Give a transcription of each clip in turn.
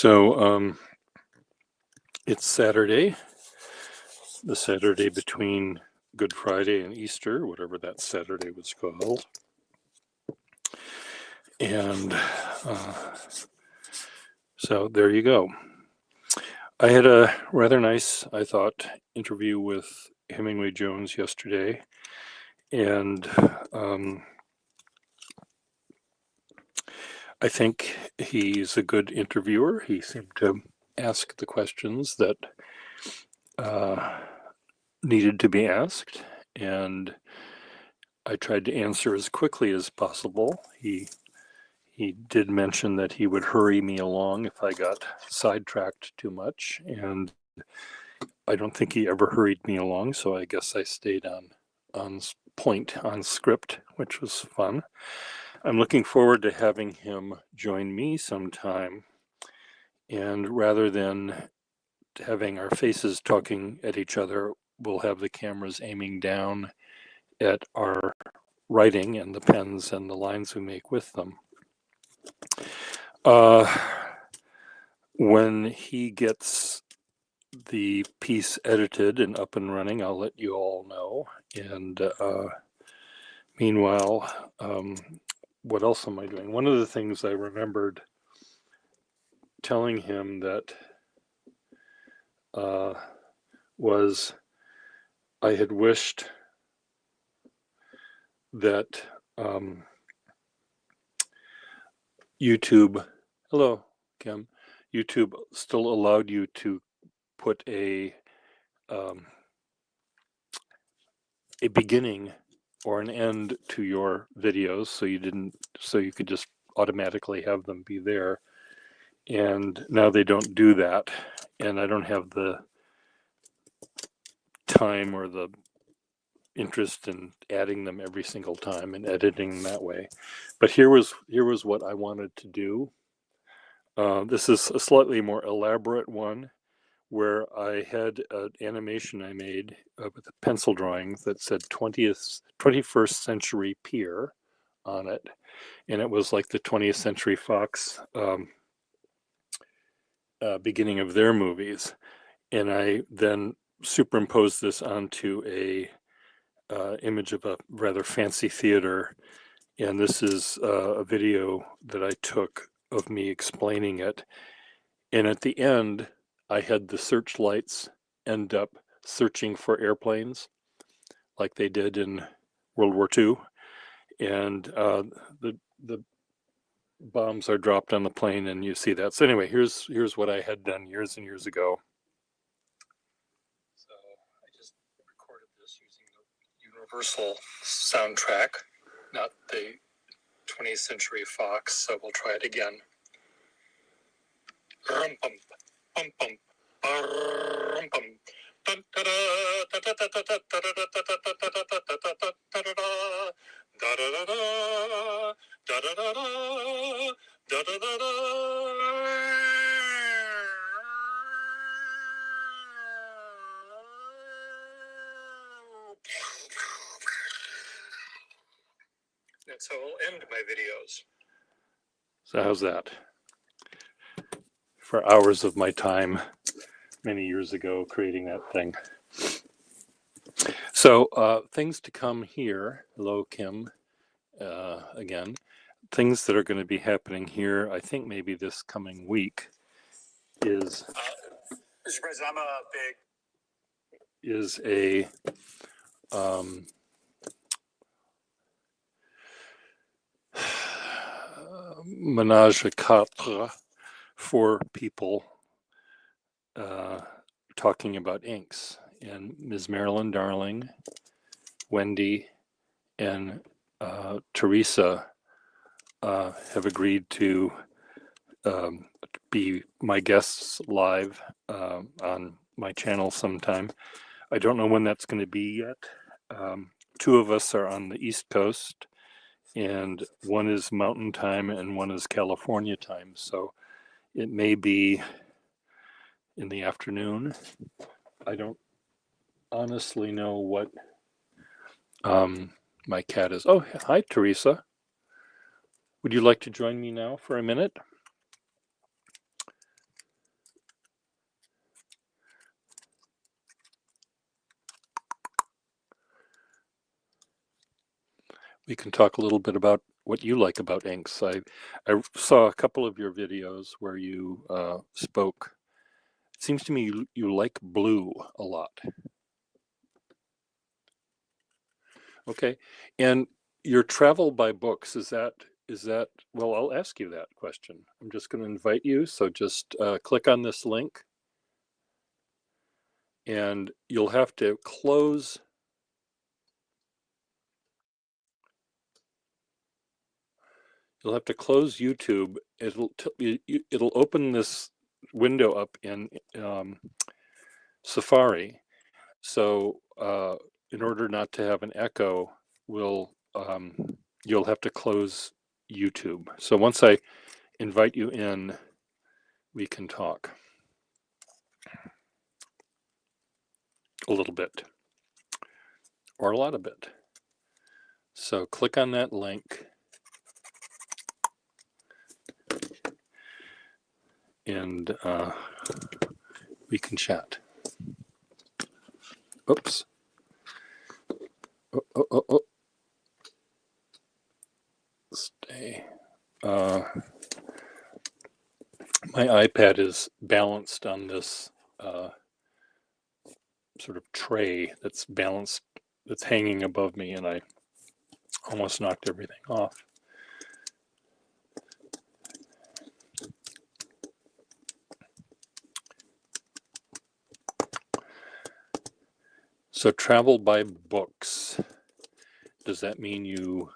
So it's Saturday, the Saturday between Good Friday and Easter, whatever that Saturday was called. And so there you go. I had a rather nice, I thought, interview with Hemingway Jones yesterday. And I think he's a good interviewer. He seemed to ask the questions that needed to be asked, and I tried to answer as quickly as possible. He did mention that he would hurry me along if I got sidetracked too much, and I don't think he ever hurried me along, so I guess I stayed on point, on script, which was fun. I'm looking forward to having him join me sometime, and rather than having our faces talking at each other, we'll have the cameras aiming down at our writing and the pens and the lines we make with them. When he gets the piece edited and up and running, I'll let you all know. And meanwhile, what else am I doing? One of the things I remembered telling him that was I had wished that YouTube, hello, Kim, YouTube still allowed you to put a beginning or an end to your videos, so you could just automatically have them be there. And now they don't do that, and I don't have the time or the interest in adding them every single time and editing them that way. But here was what I wanted to do. This is a slightly more elaborate one, where I had an animation I made with a pencil drawing that said 21st Century Pier on it. And it was like the 20th Century Fox beginning of their movies. And I then superimposed this onto a image of a rather fancy theater. And this is a video that I took of me explaining it. And at the end, I had the searchlights end up searching for airplanes like they did in World War II. And the bombs are dropped on the plane, and you see that. So anyway, here's what I had done years and years ago. So I just recorded this using the Universal soundtrack, not the 20th Century Fox. So we'll try it again. And so I'll end my videos. So how's that? For hours of my time many years ago creating that thing. So things to come here. Hello, Kim. Again, things that are going to be happening here, I think maybe this coming week, is Mr. President, I'm a big is a menage a quatre for people talking about inks. And Ms. Marilyn Darling, Wendy, and Teresa have agreed to be my guests live on my channel sometime. I don't know when that's going to be yet. Two of us are on the East Coast, and one is Mountain Time and one is California time. So it may be in the afternoon. I don't honestly know what my cat is. Oh, hi, Teresa. Would you like to join me now for a minute? we can talk a little bit about what you like about inks. I saw a couple of your videos where you spoke. It seems to me you like blue a lot. Okay, and your travel by books, is that, well, I'll ask you that question. I'm just going to invite you, so just click on this link, and you'll have to close. You'll have to close YouTube. It'll open this window up in Safari. So in order not to have an echo, you'll have to close YouTube. So once I invite you in, we can talk a little bit or a lot of bit. So click on that link and we can chat. Oops. Oh. Stay. My iPad is balanced on this sort of tray that's balanced, that's hanging above me, and I almost knocked everything off. So travel by books. Does that mean you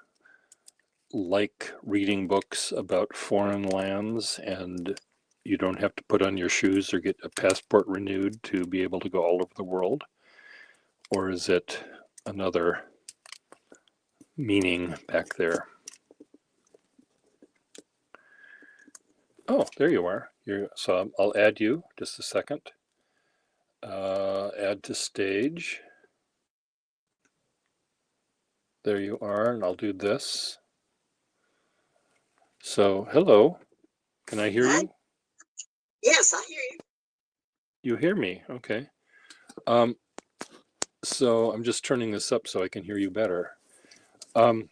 like reading books about foreign lands and you don't have to put on your shoes or get a passport renewed to be able to go all over the world? Or is it another meaning back there? Oh, there you are. So I'll add you, just a second. Add to stage. There you are, and I'll do this. So, hello. Can I hear you? Yes, I hear you. You hear me? Okay. So I'm just turning this up so I can hear you better. Try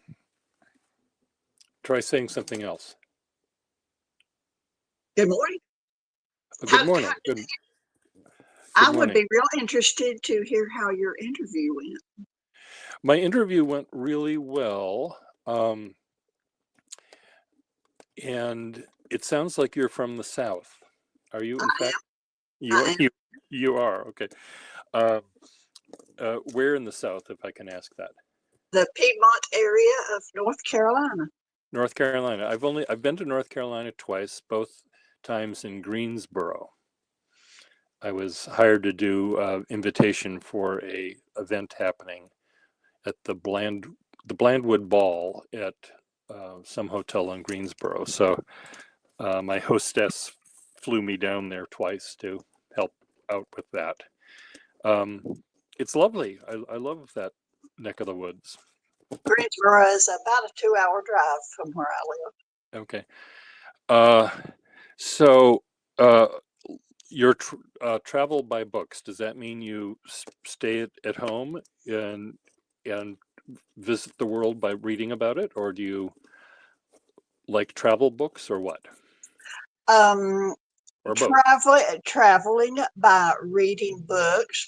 saying something else. Good morning. Good morning. Good I would morning. be real interested to hear how your interview went. My interview went really well. And it sounds like you're from the South. Are you, in fact? You are, okay. Where in the South, if I can ask that? The Piedmont area of North Carolina. North Carolina. I've been to North Carolina twice, both times in Greensboro. I was hired to do invitation for a event happening at the Blandwood Ball at some hotel in Greensboro. So my hostess flew me down there twice to help out with that. It's lovely. I love that neck of the woods. Greensboro is about a 2-hour drive from where I live. Okay. So your travel by books, does that mean you stay at home and visit the world by reading about it, or do you like travel books, or what? Or both? Traveling by reading books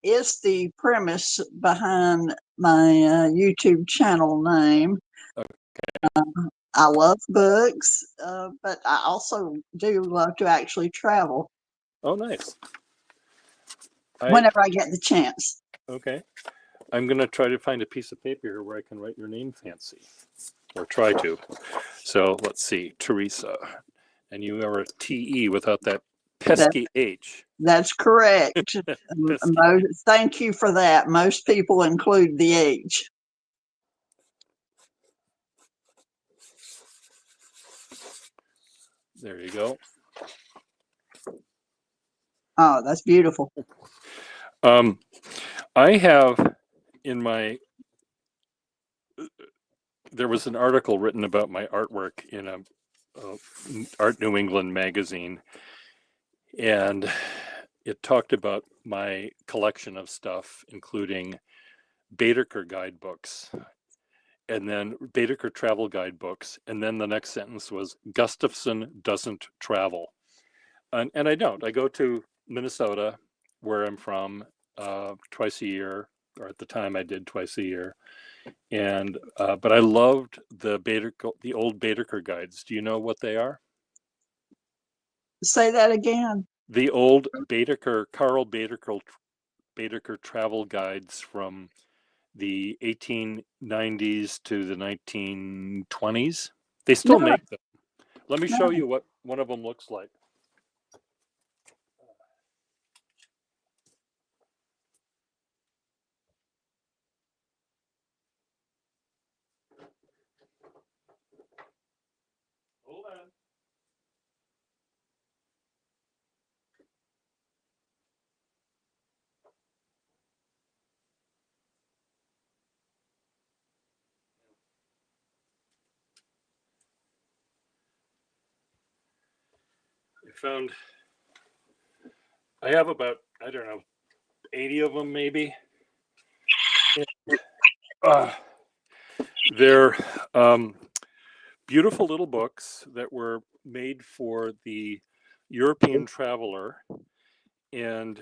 is the premise behind my YouTube channel name. Okay. I love books, but I also do love to actually travel. Oh, nice. Whenever I get the chance. Okay. I'm going to try to find a piece of paper here where I can write your name fancy, or try to. So let's see, Teresa. And you are a T-E without that pesky H. That's correct. Thank you for that. Most people include the H. There you go. Oh, that's beautiful. I have in my, there was an article written about my artwork in a Art New England magazine, and it talked about my collection of stuff, including Baedeker guidebooks. and then Baedeker travel guide books, and then the next sentence was Gustafson doesn't travel, and I don't. I go to Minnesota, where I'm from, twice a year, or at the time I did twice a year, and but I loved the old Baedeker guides. Do you know what they are? Say that again. The old Carl Baedeker travel guides from the 1890s to the 1920s. They still No, make them. Let me show no. you what one of them looks like. Hold on. I have about, I don't know, 80 of them maybe. Uh, they're beautiful little books that were made for the European traveler, and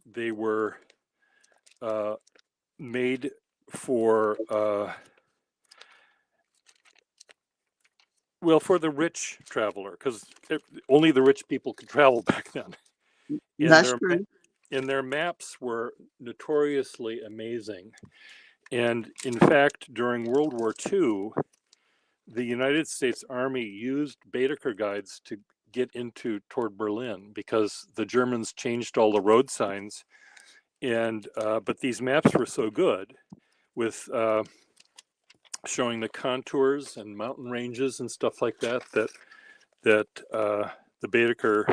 they were made for well, for the rich traveler, because only the rich people could travel back then. And That's true. their maps were notoriously amazing. And in fact, during World War II, the United States Army used Baedeker guides to get toward Berlin, because the Germans changed all the road signs. And but these maps were so good, with showing the contours and mountain ranges and stuff like that, that the Baedeker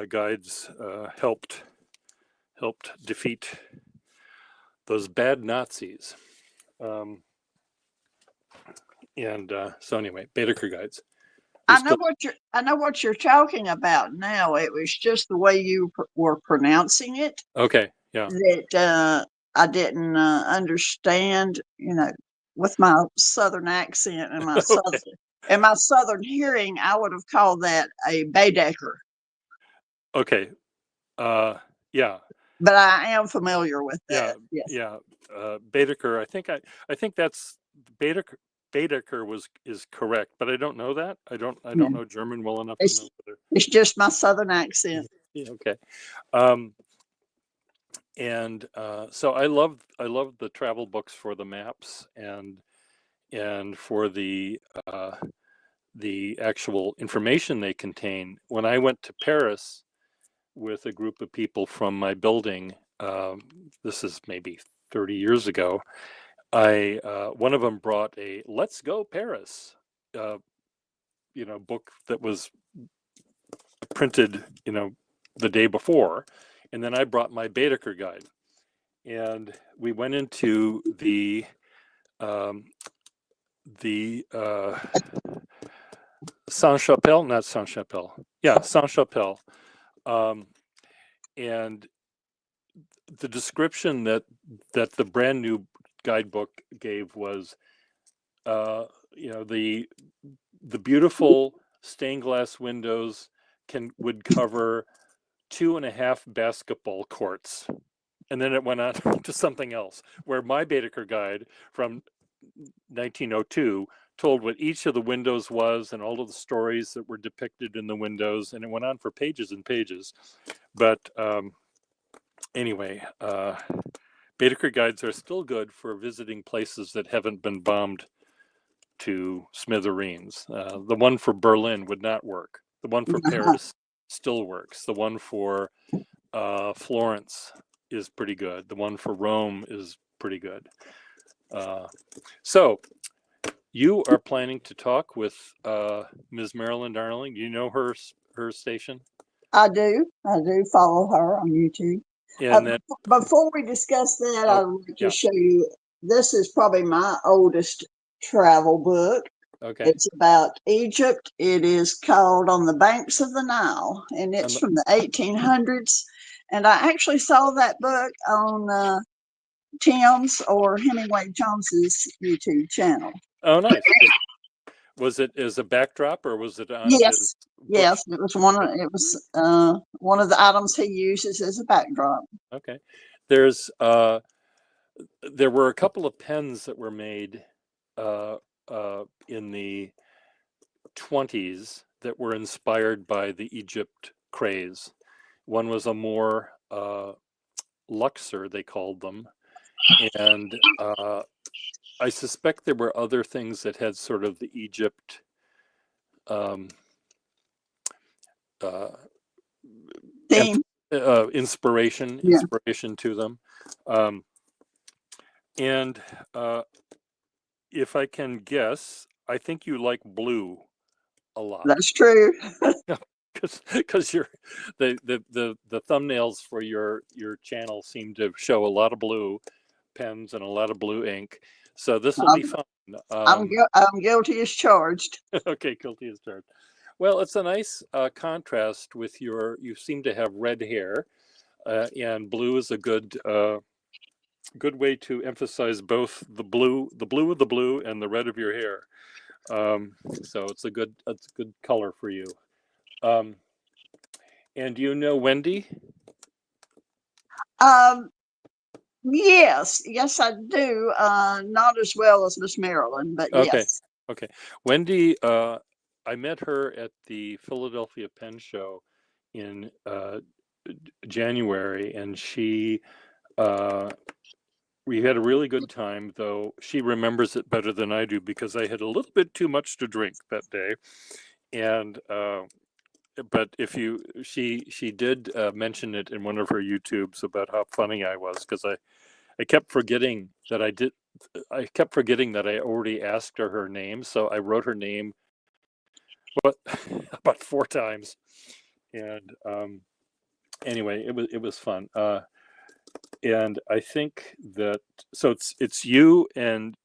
guides helped defeat those bad Nazis. And so anyway, Baedeker guides. I know what you're talking about now. It was just the way you were pronouncing it Okay, yeah. that I didn't understand. With my Southern accent and my Okay. Southern hearing, I would have called that a Baedeker. Okay. Yeah. But I am familiar with Yeah. that. Yes. Yeah. Baedeker. I think that's Baedeker is correct, but I don't know that. I don't Yeah. know German well enough to know whether. It's just my Southern accent. Yeah, okay. And so I love the travel books for the maps and for the actual information they contain. When I went to Paris with a group of people from my building, this is maybe 30 years ago, one of them brought a "Let's Go Paris," book that was printed, the day before, and then I brought my Baedeker guide, and we went into the Saint-Chapelle, not Saint-Chapelle, yeah, Saint-Chapelle, and the description that the brand new guidebook gave was, the beautiful stained glass windows would cover 2.5 basketball courts. And then it went on to something else, where my Baedeker guide from 1902 told what each of the windows was and all of the stories that were depicted in the windows, and it went on for pages and pages. But anyway, Baedeker guides are still good for visiting places that haven't been bombed to smithereens. The one for Berlin would not work. The one for Paris still works. The one for Florence is pretty good. The one for Rome is pretty good. So you are planning to talk with Ms. Marilyn Darling. Do you know her station? I do follow her on YouTube. And then, before we discuss that, I'd like to yeah. show you, this is probably my oldest travel book. Okay. It's about Egypt. It is called On the Banks of the Nile, and it's from the 1800s. And I actually saw that book on Tim's or Hemingway Jones's YouTube channel. Oh, nice. Was it as a backdrop or was it on his Yes, book? yes, it was one of the items he uses as a backdrop. Okay. There were a couple of pens that were made in the 20s that were inspired by the Egypt craze. One was a more Luxor, they called them, and I suspect there were other things that had sort of the Egypt um, Theme. inspiration Yeah. to them. And if I can guess, I think you like blue a lot. That's true. Because the thumbnails for your channel seem to show a lot of blue pens and a lot of blue ink. So this will be fun. I'm guilty as charged. Okay, guilty as charged. Well, it's a nice contrast with you seem to have red hair, and blue is a good way to emphasize both the blue of the blue and the red of your hair. So it's a good color for you. And do you know Wendy? Yes, I do. Not as well as Miss Marilyn, but Okay. yes. Okay. Wendy, I met her at the Philadelphia Pen Show in January, and we had a really good time, though she remembers it better than I do because I had a little bit too much to drink that day. And but she did mention it in one of her YouTubes about how funny I was, because I kept forgetting that I already asked her name, so I wrote her name about 4 times. And anyway, it was fun. And I think that so it's you and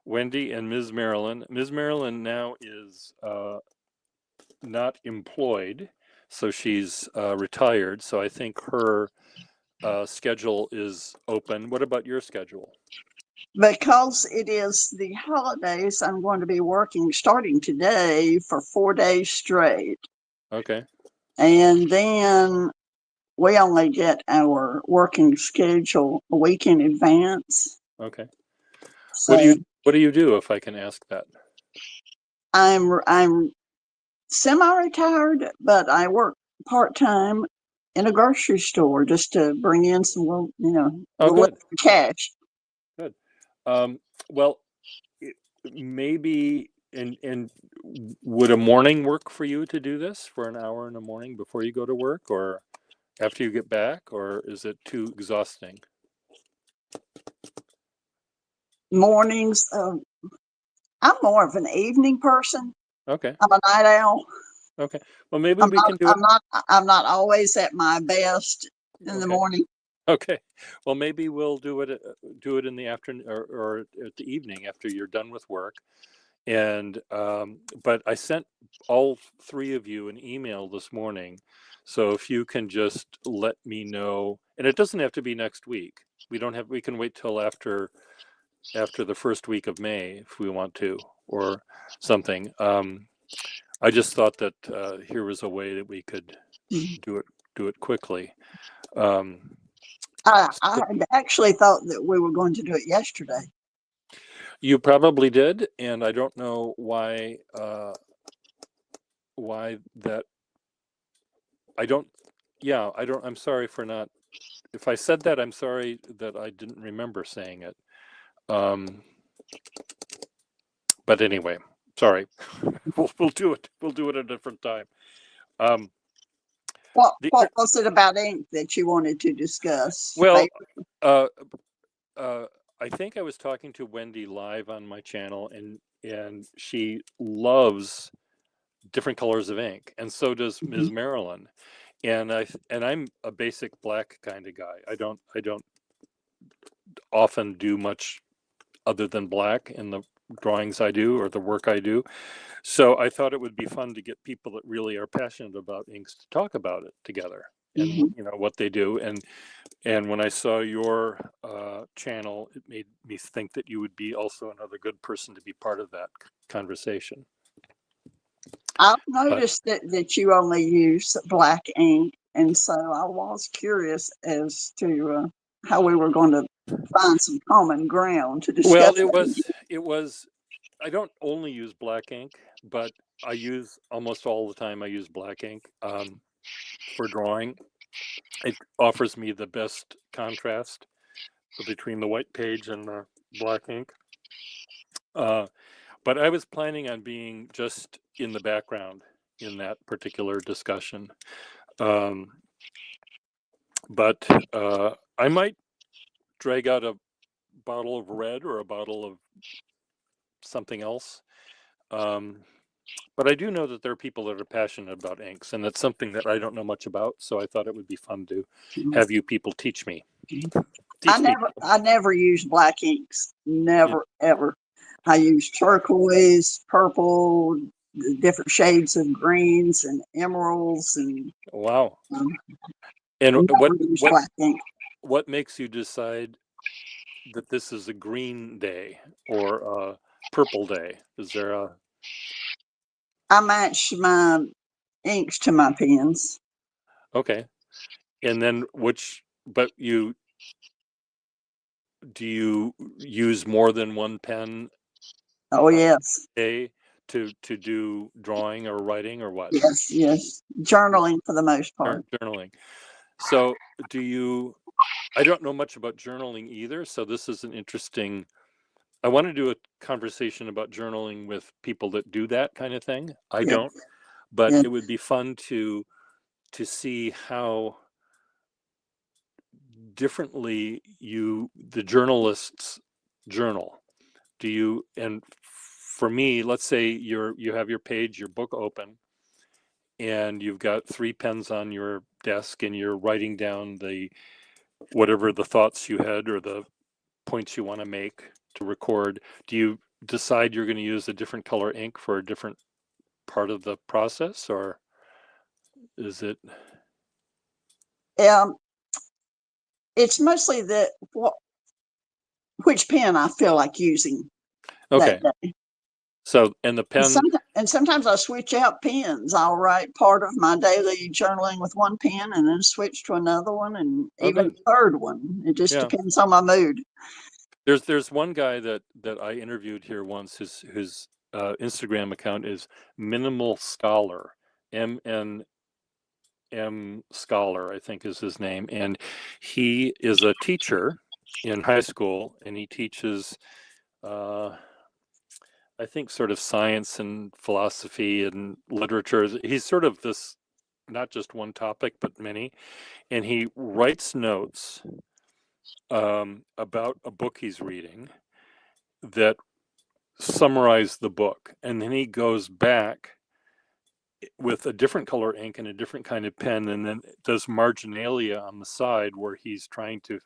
Wendy and Ms. Marilyn. Ms. Marilyn now is not employed, so she's retired. So I think her schedule is open. What about your schedule? Because it is the holidays, I'm going to be working starting today for 4 days straight. Okay. And then we only get our working schedule a week in advance. Okay. So what do you do, if I can ask that? I'm semi-retired, but I work part-time in a grocery store just to bring in some, Good. cash. Good. Well, maybe, and would a morning work for you to do this for an hour in the morning before you go to work, or after you get back, or is it too exhausting? Mornings, I'm more of an evening person. Okay. I'm a night owl. Okay. Well, maybe we can do it. I'm not always at my best in the morning. Okay. Well, maybe we'll do it in the afternoon or at the evening after you're done with work. And but I sent all 3 of you an email this morning, so if you can just let me know, and it doesn't have to be next week. We can wait till after the first week of May if we want to, or something. I just thought that here was a way that we could do it quickly. I actually thought that we were going to do it yesterday. You probably did, and I don't know why that. I'm sorry for not. If I said that, I'm sorry that I didn't remember saying it. But anyway, sorry. We'll do it. We'll do it at a different time. What was it about ink that you wanted to discuss? Well, I think I was talking to Wendy live on my channel, and she loves different colors of ink, and so does Ms. Marilyn. And I'm a basic black kind of guy. I don't often do much other than black in the drawings I do or the work I do. So I thought it would be fun to get people that really are passionate about inks to talk about it together. and Mhm. you know what they do. And when I saw your channel, it made me think that you would be also another good person to be part of that conversation. I've But noticed that you only use black ink, and so I was curious as to how we were going to find some common ground to well, discuss that. it was. I don't only use black ink, but I use almost all the time. I use black ink for drawing. It offers me the best contrast between the white page and the black ink. Uh, but I was planning on being just in the background in that particular discussion. Um, but I might drag out a bottle of red or a bottle of something else. Um, but I do know that there are people that are passionate about inks, and that's something that I don't know much about. So I thought it would be fun to have you people teach me. Teach me. I never use black inks. Yeah. Never, ever. I use turquoise, purple, the different shades of greens and emeralds, and Wow. um, And never use black ink. what makes you decide that this is a green day or a purple day? Is there a I match my inks to my pens. okay? And then but do you use more than one pen Oh, a yes. day to do drawing or writing or what? Yes, yes. Journaling for the most part. Journaling. So I don't know much about journaling either, so this is an interesting. I want to do a conversation about journaling with people that do that kind of thing. I Yes, don't, but yes. it would be fun to see how differently the journalists journal. Do you, and for me, let's say you have your page, your book open, and you've got 3 pens on your desk and you're writing down whatever the thoughts you had or the points you want to make to record. Do you decide you're going to use a different color ink for a different part of the process, or is it Um, it's mostly which pen I feel like using that okay? day. So, and the pen, And sometimes I switch out pens. I'll write part of my daily journaling with one pen and then switch to another one and oh even good, a third one. It just yeah. depends on my mood. There's one guy that I interviewed here once. His Instagram account is Minimal Scholar, MNM Scholar, I think is his name, and he is a teacher in high school, and he teaches, I think, sort of science and philosophy and literature. He's sort of this, not just one topic, but many, and he writes notes about a book he's reading that summarize the book, and then he goes back with a different color ink and a different kind of pen, and then does marginalia on the side where he's trying to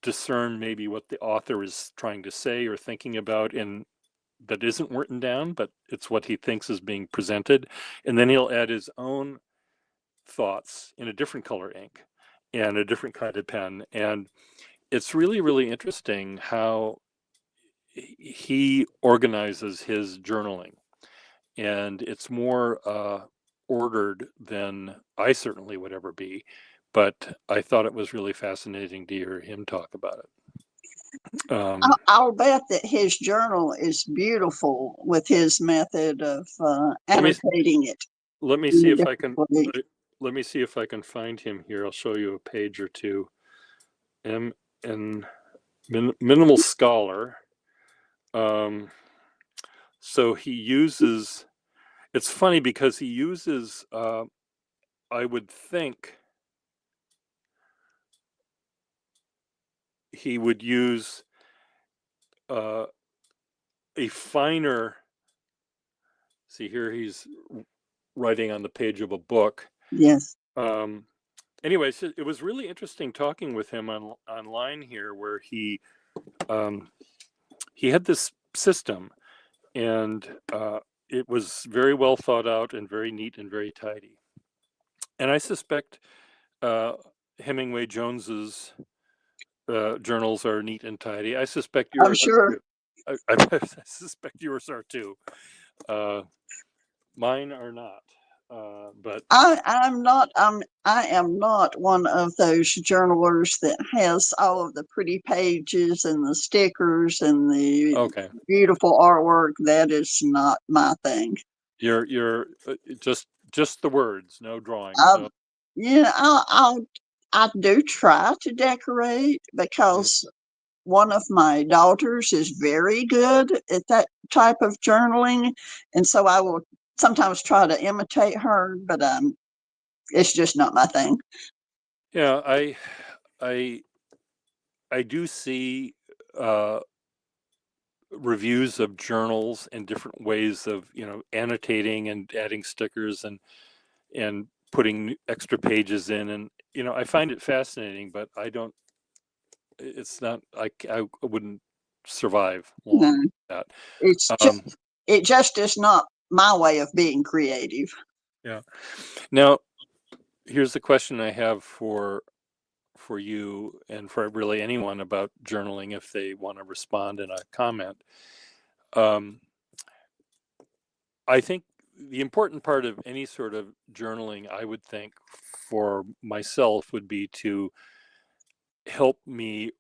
discern maybe what the author is trying to say or thinking about, and that isn't written down, but it's what he thinks is being presented, and then he'll add his own thoughts in a different color ink and a different kind of pen. And it's really, really interesting how he organizes his journaling, and it's more ordered than I certainly would ever be. But I thought it was really fascinating to hear him talk about it. I'll bet that his journal is beautiful with his method of annotating it. Let me in see a if I different can. way. Let me see if I can find him here. I'll show you a page or two. And Minimal Scholar. So he uses. It's funny because he uses. I would think he would use a finer. See here, he's writing on the page of a book. Yes. Anyways, it was really interesting talking with him online here, where he had this system, and it was very well thought out and very neat and very tidy. And I suspect Hemingway Jones's journals are neat and tidy. I suspect I'm yours sure. are too. I suspect yours are too. Mine are not. But I am not one of those journalers that has all of the pretty pages and the stickers and the okay, beautiful artwork. That is not my thing. you're just the words, no drawings, I, no. yeah, I do try to decorate Mm. because one of my daughters is very good at that type of journaling, and so I will sometimes try to imitate her, but it's just not my thing. Yeah, I I do see uh, reviews of journals and different ways of annotating and adding stickers and putting extra pages in, and I find it fascinating, but I don't. It's not. I wouldn't survive No, long with that. it's just Um, it just is not my way of being creative. yeah. Now, here's the question I have for you and for really anyone about journaling if they want to respond in a comment. Um, I think the important part of any sort of journaling, I would think, for myself would be to help me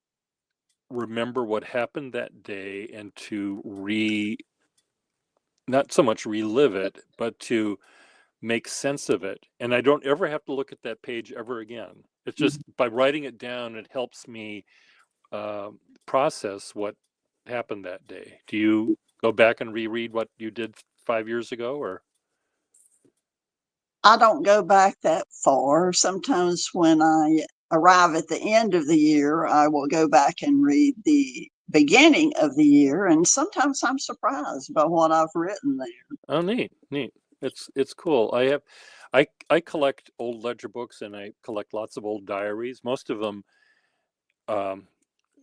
remember what happened that day and to not so much relive it, but to make sense of it. And I don't ever have to look at that page ever again. It's just by writing it down, it helps me uh, process what happened that day. Do you go back and reread what you did 5 years ago, or? I don't go back that far. Sometimes when I arrive at the end of the year, I will go back and read the beginning of the year, and sometimes I'm surprised by what I've written there. Oh, neat, neat. It's cool. I collect old ledger books and I collect lots of old diaries. Most of them, um,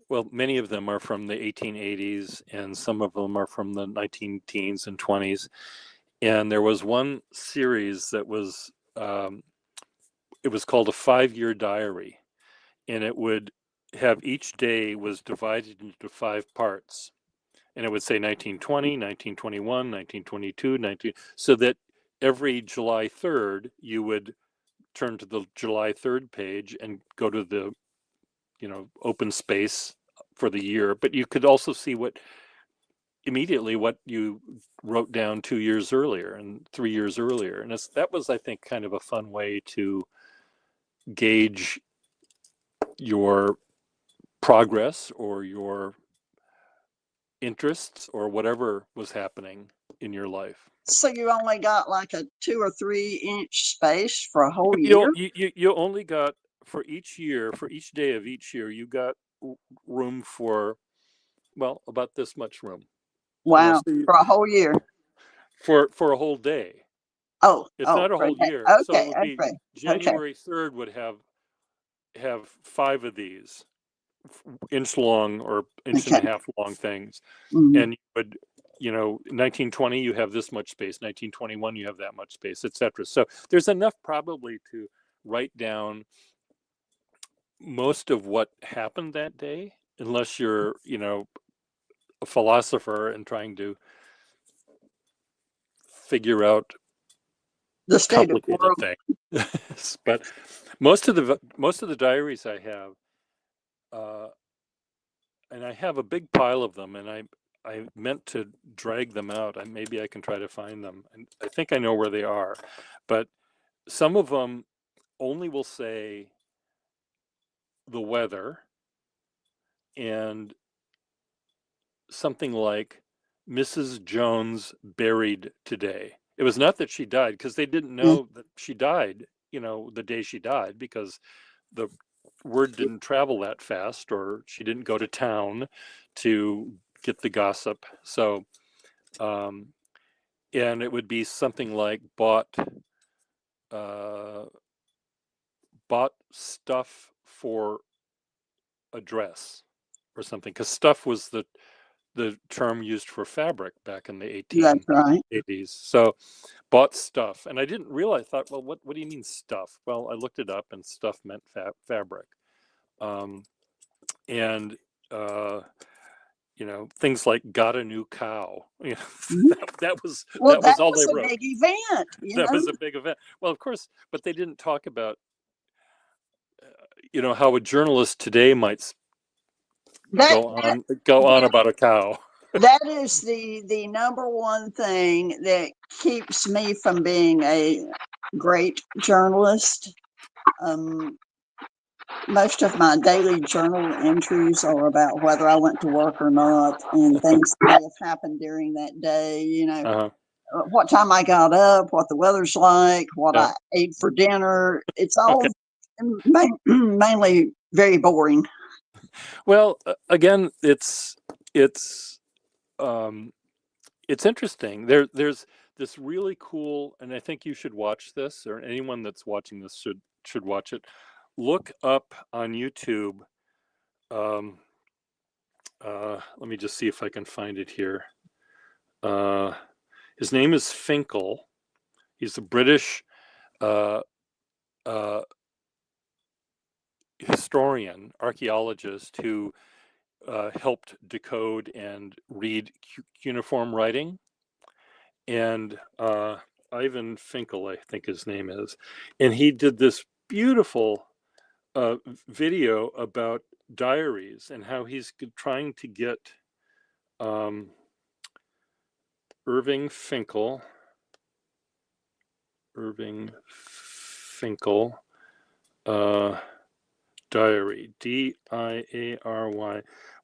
well, many of them are from the 1880s, and some of them are from the 19 teens and 20s. And there was one series that was, it was called a 5-year diary, and it would have each day was divided into 5 parts, and it would say 1920, 1921, 1922, 19, so that every July 3rd you would turn to the July 3rd page and go to the open space for the year, but you could also see what immediately what you wrote down 2 years earlier and 3 years earlier, and that was, I think, kind of a fun way to gauge your progress or your interests or whatever was happening in your life. So you only got like a 2 or 3 inch space for a whole You year? you only got, for each year, for each day of each year, you got room for, well, about this much room. Wow, So for a whole year. for a whole day. It's Oh, not a for a whole day. year. So it Okay, would be okay, okay. January 3rd would have 5 of these inch long or inch and Okay. a half long things, Mhm. and you would 1920 you have this much space, 1921 you have that much space, etc. So there's enough probably to write down most of what happened that day, unless you're a philosopher and trying to figure out The state of the complicated world. things. But most of the diaries I have, uh, and I have a big pile of them, and I meant to drag them out. Maybe I can try to find them, and I think I know where they are. But some of them only will say the weather and something like Mrs. Jones buried today. It was not that she died, because they didn't Mm. know that she died, the day she died, because the word didn't travel that fast, or she didn't go to town to get the gossip. So, um, and it would be something like uh, bought stuff for a dress or something, because stuff was the term used for fabric back in the That's right. 1880s. So bought stuff, and I didn't realize. Thought, well, what do you mean stuff? Well, I looked it up, and stuff meant fabric, and things like got a new cow. Mhm. That was Well, that all was they a wrote. big event, That was a big event. Well, of course, but they didn't talk about how a journalist today might That go on about a cow. that is the number one thing that keeps me from being a great journalist. Most of my daily journal entries are about whether I went to work or not and things that may have happened during that day, Uh-huh. what time I got up, what the weather's like, what Yeah. I ate for dinner. It's Okay. all mainly very boring. Well, again, it's interesting. There's this really cool, and I think you should watch this, or anyone that's watching this should watch it. Look up on YouTube. Let me just see if I can find it here. His name is Finkel. He's a British uh, uh, historian, archaeologist who helped decode and read cuneiform writing. And Ivan Finkel, I think his name is, and he did this beautiful video about diaries and how he's trying to get Irving Finkel diary, Diary.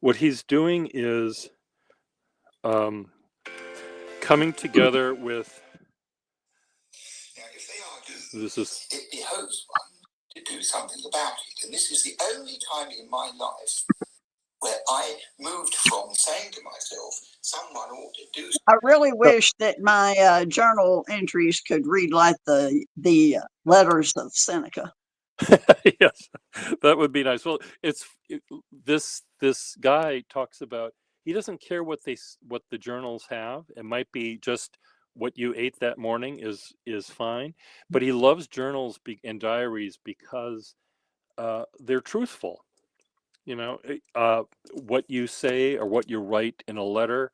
What he's doing is coming together with. Now, if they are This is. It behoves one to do something about it, and this is the only time in my life where I moved from saying to myself, someone ought to do something. I really wish that my journal entries could read like the letters of Seneca. Yes, that would be nice. Well, this guy talks about, he doesn't care what the journals have. It might be just what you ate that morning is fine, but he loves journals and diaries because they're truthful. What you say or what you write in a letter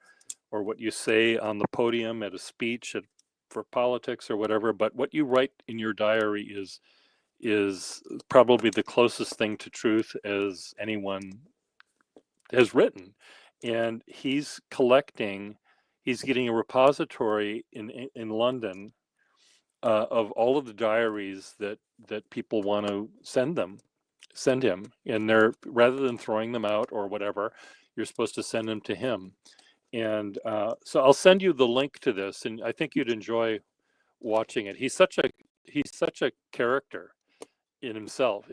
or what you say on the podium at a speech for politics or whatever, but what you write in your diary is probably the closest thing to truth as anyone has written. And he's getting a repository in London of all of the diaries that people want to send him, and they're, rather than throwing them out or whatever, you're supposed to send them to him. And so I'll send you the link to this, and I think you'd enjoy watching it. He's such a character in himself.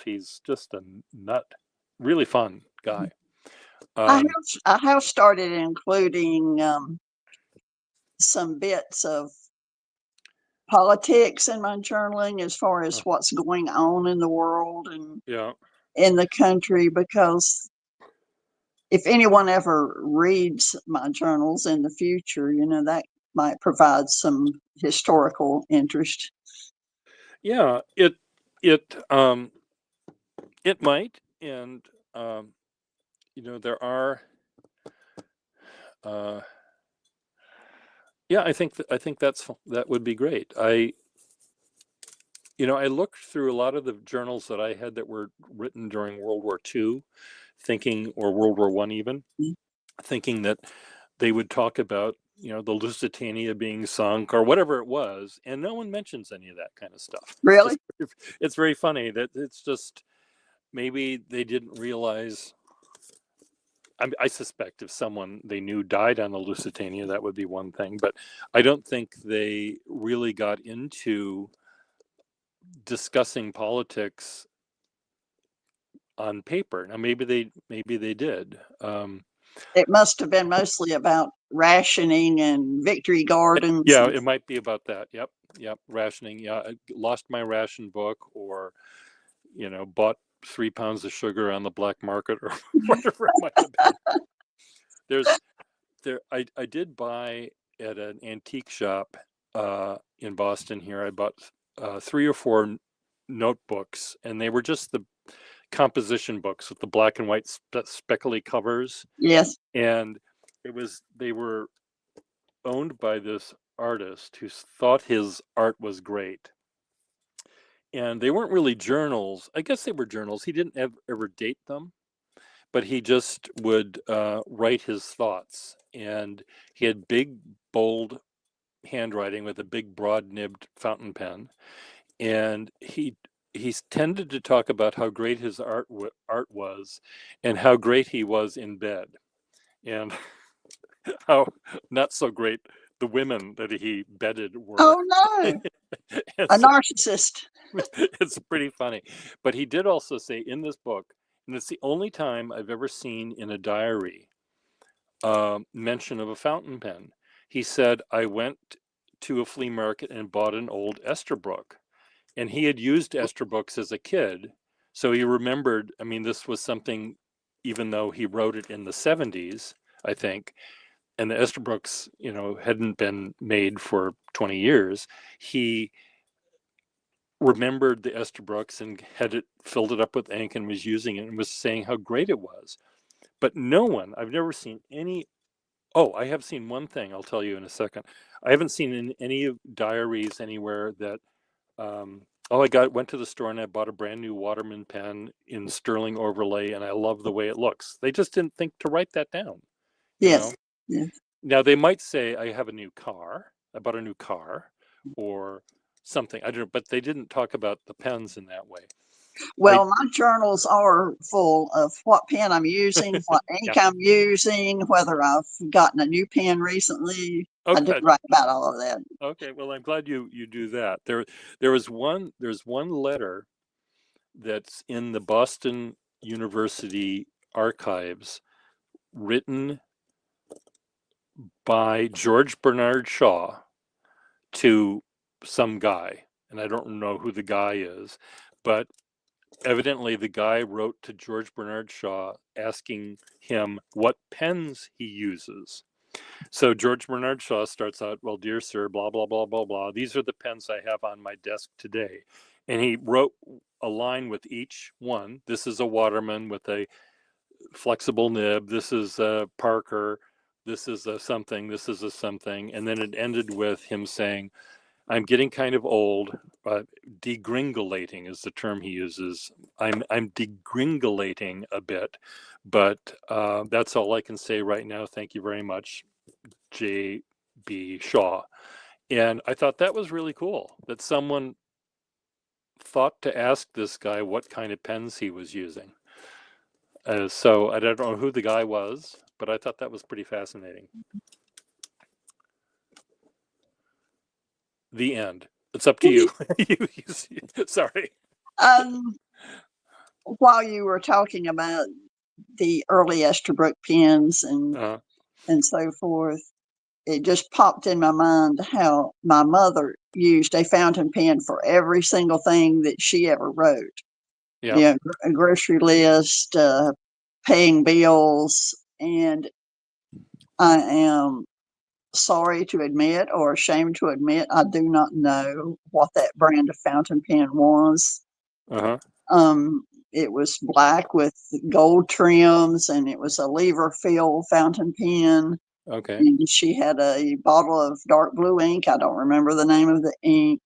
He's just a nut, really fun guy. I have started including some bits of politics in my journaling as far as what's going on in the world and in the country, because if anyone ever reads my journals in the future, that might provide some historical interest. Yeah, it might, and there are. Yeah, I think that would be great. I looked through a lot of the journals that I had that were written during World War II, or World War I even, thinking that they would talk about the Lusitania being sunk or whatever it was, and no one mentions any of that kind of stuff. Really? It's very funny that it's just, maybe they didn't realize. I suspect if someone they knew died on the Lusitania, that would be one thing, but I don't think they really got into discussing politics on paper. Now maybe they did. It must have been mostly about rationing and victory gardens. Yeah, it might be about that. Yep. Rationing. Yeah, I lost my ration book, or bought 3 pounds of sugar on the black market, or whatever it might have been. I did buy at an antique shop in Boston here. I bought 3 or 4 notebooks, and they were just the composition books with the black and white speckly covers. Yes. And they were owned by this artist who thought his art was great. And they weren't really journals. I guess they were journals. He didn't ever date them, but he just would write his thoughts. And he had big, bold handwriting with a big, broad-nibbed fountain pen. And he tended to talk about how great his art was, and how great he was in bed, and how not so great the women that he bedded were. Oh no, a narcissist. It's pretty funny. But he did also say in this book, and it's the only time I've ever seen in a diary mention of a fountain pen. He said, I went to a flea market and bought an old Esterbrook. And he had used Esterbrook's as a kid. So he remembered, I mean, this was something, even though he wrote it in the 70s, I think, and the Esterbrook's, hadn't been made for 20 years, he remembered the Esterbrook's and filled it up with ink and was using it and was saying how great it was. But no one, I've never seen any, I have seen one thing, I'll tell you in a second. I haven't seen in any diaries anywhere that, went to the store and I bought a brand new Waterman pen in sterling overlay, and I love the way it looks. They just didn't think to write that down. Yes. Yes. Now they might say, I have a new car, I bought a new car, or something. I don't know, but they didn't talk about the pens in that way. Well, my journals are full of what pen I'm using, what ink I'm using, whether I've gotten a new pen recently. I did write about all of that. Okay, well, I'm glad you do that. There's one letter that's in the Boston University archives, written by George Bernard Shaw to some guy, and I don't know who the guy is, but evidently the guy wrote to George Bernard Shaw asking him what pens he uses. So George Bernard Shaw starts out, well, dear sir, blah, blah, blah, blah, blah. These are the pens I have on my desk today. And he wrote a line with each one. This is a Waterman with a flexible nib. This is a Parker. This is a something. This is a something. And then it ended with him saying, I'm getting kind of old. Degringolating is the term he uses. I'm degringolating a bit, but that's all I can say right now. Thank you very much, J.B. Shaw. And I thought that was really cool that someone thought to ask this guy what kind of pens he was using. So I don't know who the guy was, but I thought that was pretty fascinating. The end. It's up to you. Sorry. While you were talking about the early Esterbrook pens and so forth, it just popped in my mind how my mother used a fountain pen for every single thing that she ever wrote. Yeah. A grocery list, paying bills, and I am sorry to admit, or ashamed to admit, I do not know what that brand of fountain pen was. It was black with gold trims, and it was a lever fill fountain pen. Okay. And she had a bottle of dark blue ink. I don't remember the name of the ink.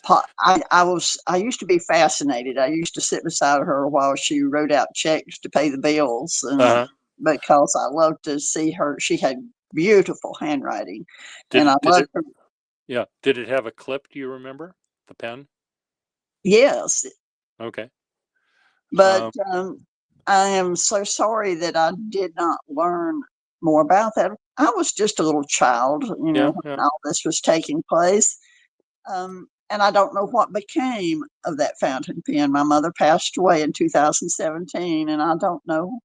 I used to be fascinated. I used to sit beside her while she wrote out checks to pay the bills, because I loved to see her. She had beautiful handwriting, and I loved her. Yeah. Did it have a clip? Do you remember the pen? Yes. Okay. But I am so sorry that I did not learn more about that. I was just a little child, when all this was taking place. And I don't know what became of that fountain pen. My mother passed away in 2017, and I don't know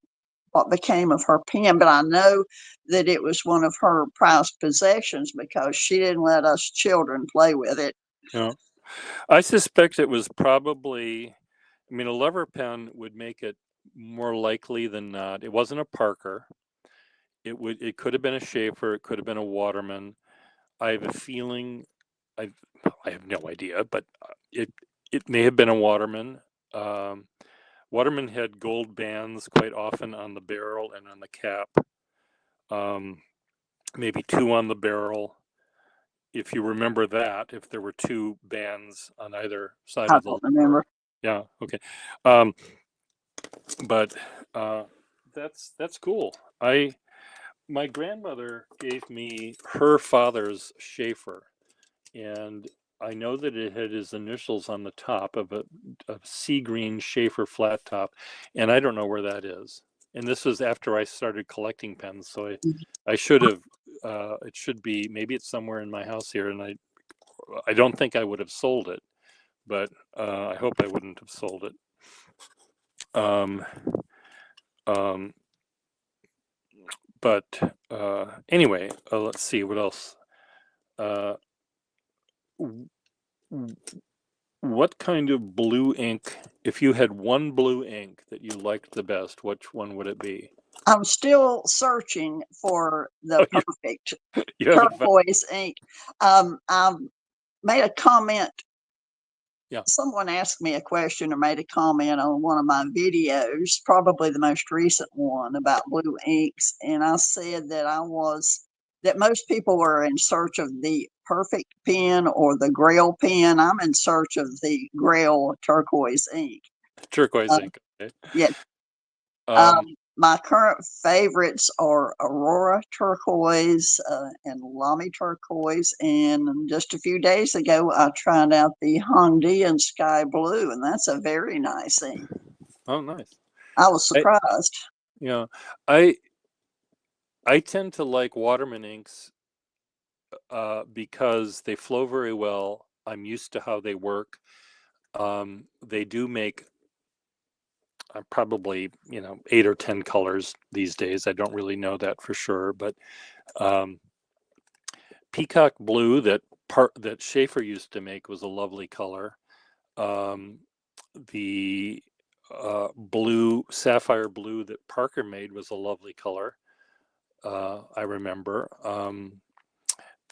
what became of her pen, but I know that it was one of her prized possessions because she didn't let us children play with it. Yeah. I suspect it was probably, a lever pen would make it more likely than not. It wasn't a Parker. It could have been a Schaefer. It could have been a Waterman. I have a feeling, I have no idea, but it may have been a Waterman. Waterman had gold bands quite often on the barrel and on the cap. Maybe 2 on the barrel. If you remember that, if there were 2 bands on either side I of the don't remember. yeah, okay. But that's cool. My grandmother gave me her father's Schaefer, and I know that it had his initials on the top of a sea green Schaefer flat top, and I don't know where that is. And this was after I started collecting pens, so I should have. It should be, maybe it's somewhere in my house here, and I don't think I would have sold it, but I hope I wouldn't have sold it. But anyway, let's see what else. What kind of blue ink, if you had one blue ink that you liked the best, which one would it be? I'm still searching for the perfect You haven't found- turquoise ink. I made a comment. Yeah. Someone asked me a question or made a comment on one of my videos, probably the most recent one, about blue inks. And I said that most people were in search of the perfect pen or the Grail pen. I'm in search of the Grail turquoise ink. turquoise ink. Okay. Yeah. My current favorites are Aurora turquoise and Lamy turquoise. And just a few days ago, I tried out the Hongdian sky blue, and that's a very nice ink. Oh, nice. I was surprised. I tend to like Waterman inks because they flow very well. I'm used to how they work. They do make probably 8 or 10 colors these days. I don't really know that for sure, but peacock blue that Schaefer used to make was a lovely color. The sapphire blue that Parker made was a lovely color. I remember.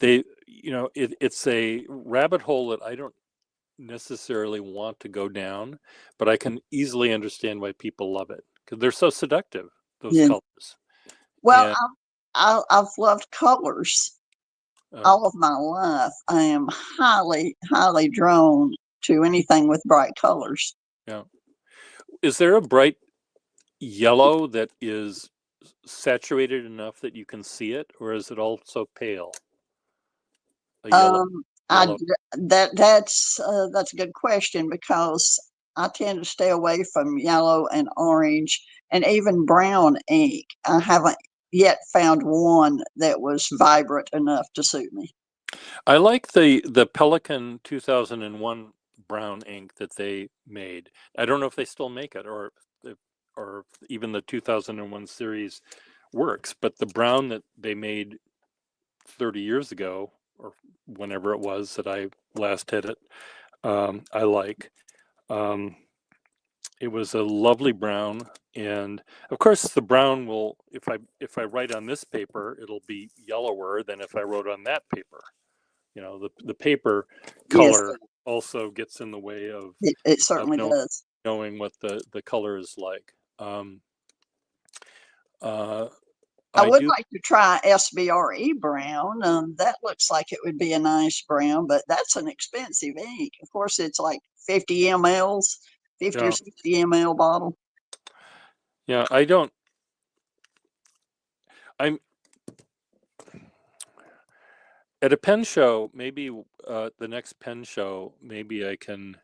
It's a rabbit hole that I don't necessarily want to go down, but I can easily understand why people love it because they're so seductive, those colors. Well, I've loved colors all of my life. I am highly, highly drawn to anything with bright colors. Yeah. Is there a bright yellow that is saturated enough that you can see it, or is it also pale? Yellow. That's a good question, because I tend to stay away from yellow and orange and even brown ink. I haven't yet found one that was vibrant enough to suit me. I like the Pelikan 2001 brown ink that they made. I don't know if they still make it, or even the 2001 series works, but the brown that they made 30 years ago, or whenever it was that I last hit it, I like. It was a lovely brown, and of course the brown will, if I write on this paper, it'll be yellower than if I wrote on that paper. The paper color also gets in the way of it certainly does. Knowing what the color is like. I would like to try SBRE brown. That looks like it would be a nice brown, but that's an expensive ink. Of course, it's like 50 mLs, 50 or 60 ml bottle. Yeah, I'm at a pen show, maybe the next pen show, maybe I can.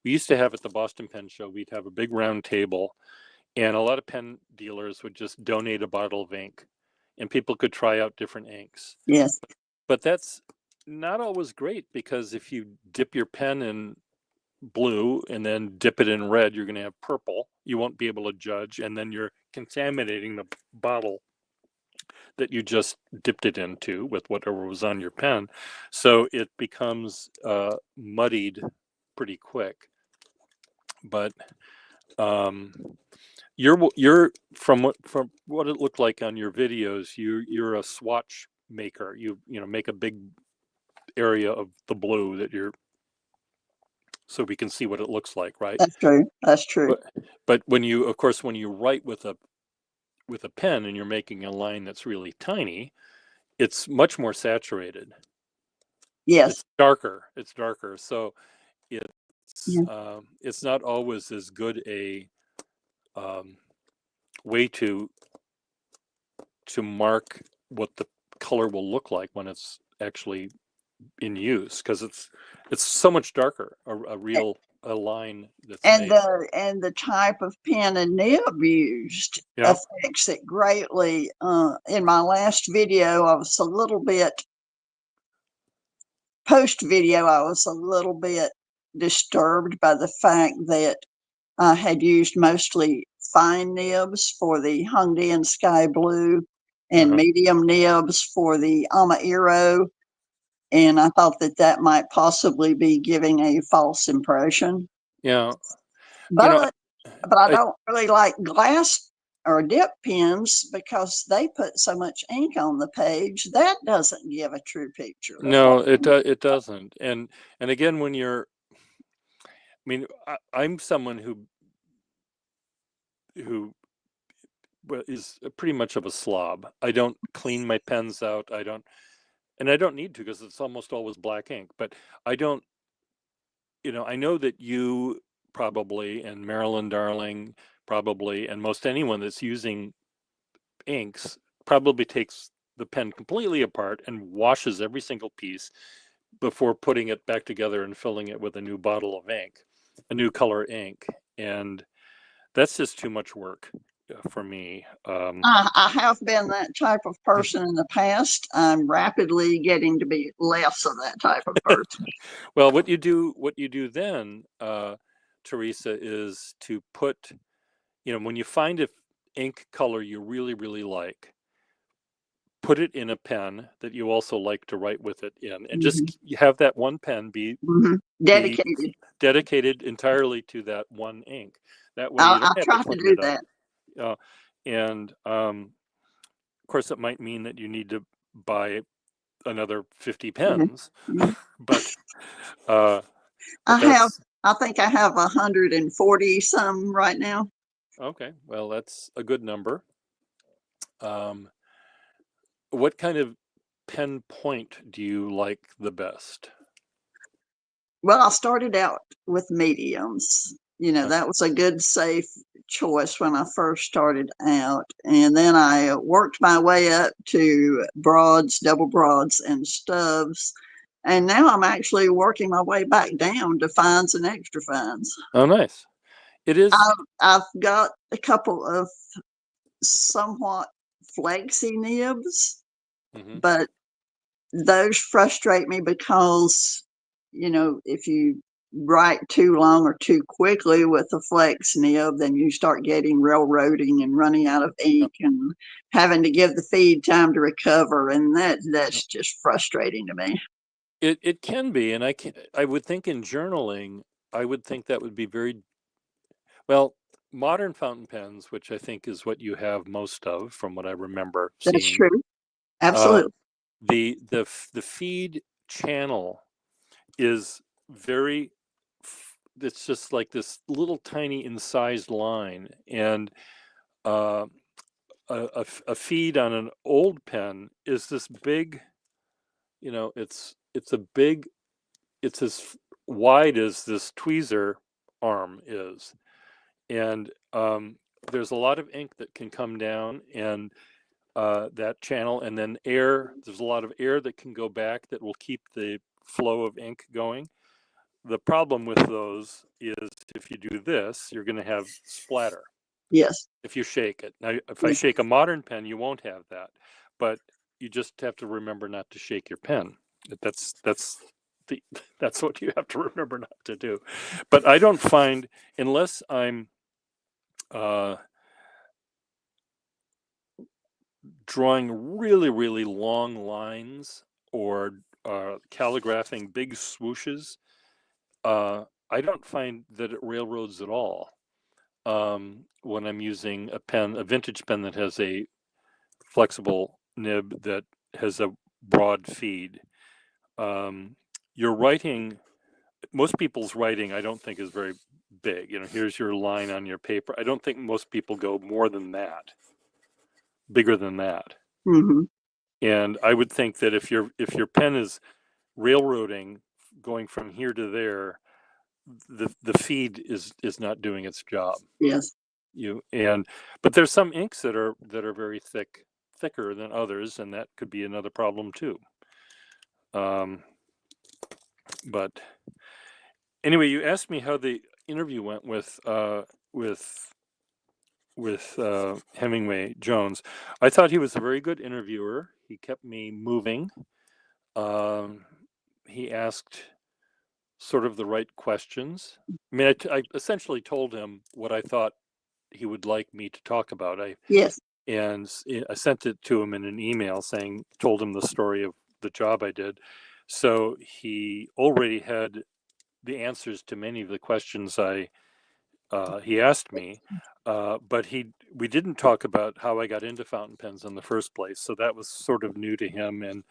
We used to have at the Boston Pen Show, we'd have a big round table, and a lot of pen dealers would just donate a bottle of ink, and people could try out different inks. Yes. But that's not always great, because if you dip your pen in blue and then dip it in red, you're going to have purple. You won't be able to judge, and then you're contaminating the bottle that you just dipped it into with whatever was on your pen. So it becomes muddied pretty quick. But You're from what it looked like on your videos. You're a swatch maker. You know, make a big area of the blue that you're, so we can see what it looks like, right? That's true. That's true. But when you, of course, when you write with a pen and you're making a line that's really tiny, it's much more saturated. Yes. It's darker. It's darker. So Yeah. it's not always as good a way to mark what the color will look like when it's actually in use, because it's so much darker. A line that's And made. the type of pen and nib used Yeah. affects it greatly. In my last video, I was a little bit post video. I was a little bit disturbed by the fact that I had used mostly fine nibs for the Hongdian Sky Blue and Uh-huh. medium nibs for the Amairo. And I thought that that might possibly be giving a false impression. Yeah. But I I don't really like glass or dip pens because they put so much ink on the page. That doesn't give a true picture of no, what. it doesn't. And again, when you're, I mean, I'm someone who is pretty much of a slob. I don't clean my pens out. I don't need to, because it's almost always black ink. But I don't, I know that you probably, and Marilyn Darling probably, and most anyone that's using inks probably takes the pen completely apart and washes every single piece before putting it back together and filling it with a new bottle of ink, a new color ink. And that's just too much work for me. I have been that type of person in the past. I'm rapidly getting to be less of that type of person. Well, what you do then, Teresa, is to put, when you find a ink color you really, really like, put it in a pen that you also like to write with it in, and just have that one pen be dedicated entirely to that one ink. That way you don't I'll have try to to clean do it that. up. And of course, it might mean that you need to buy another 50 pens, but I think I have 140 some right now. Okay, well, that's a good number. What kind of pen point do you like the best? Well, I started out with mediums. That was a good, safe choice when I first started out. And then I worked my way up to broads, double broads, and stubs. And now I'm actually working my way back down to fines and extra fines. Oh, nice. It is. I've got a couple of somewhat flexy nibs, but those frustrate me because, if you write too long or too quickly with a flex nib, then you start getting railroading and running out of ink and having to give the feed time to recover, and that's just frustrating to me. It can be, and I would think in journaling, I would think that would be very well. Modern fountain pens, which I think is what you have most of, from what I remember That's seeing. true. Absolutely. The feed channel is very, it's just like this little tiny incised line, and a feed on an old pen is this big, it's as wide as this tweezer arm is, and there's a lot of ink that can come down, and that channel, and then there's a lot of air that can go back that will keep the flow of ink going. The problem with those is, if you do this, you're going to have splatter. Yes. If you shake it. Now, if I shake a modern pen, you won't have that, but you just have to remember not to shake your pen. That's what you have to remember not to do. But I don't find, unless I'm drawing really, really long lines, or calligraphing big swooshes, I don't find that it railroads at all. when I'm using a pen, a vintage pen that has a flexible nib that has a broad feed. Your writing, most people's writing, I don't think is very big. You know, here's your line on your paper. I don't think most people go more than that, bigger than that. Hmm. And I would think that if your pen is railroading, going from here to there, the feed is not doing its job. Yes. But there's some inks that are very thicker than others, and that could be another problem too. But anyway, you asked me how the interview went with Hemingway Jones. I thought he was a very good interviewer. He kept me moving. He asked sort of the right questions. I mean, I essentially told him what I thought he would like me to talk about. Yes. And I sent it to him in an email told him the story of the job I did. So he already had the answers to many of the questions he asked me, but we didn't talk about how I got into fountain pens in the first place. So that was sort of new to him, and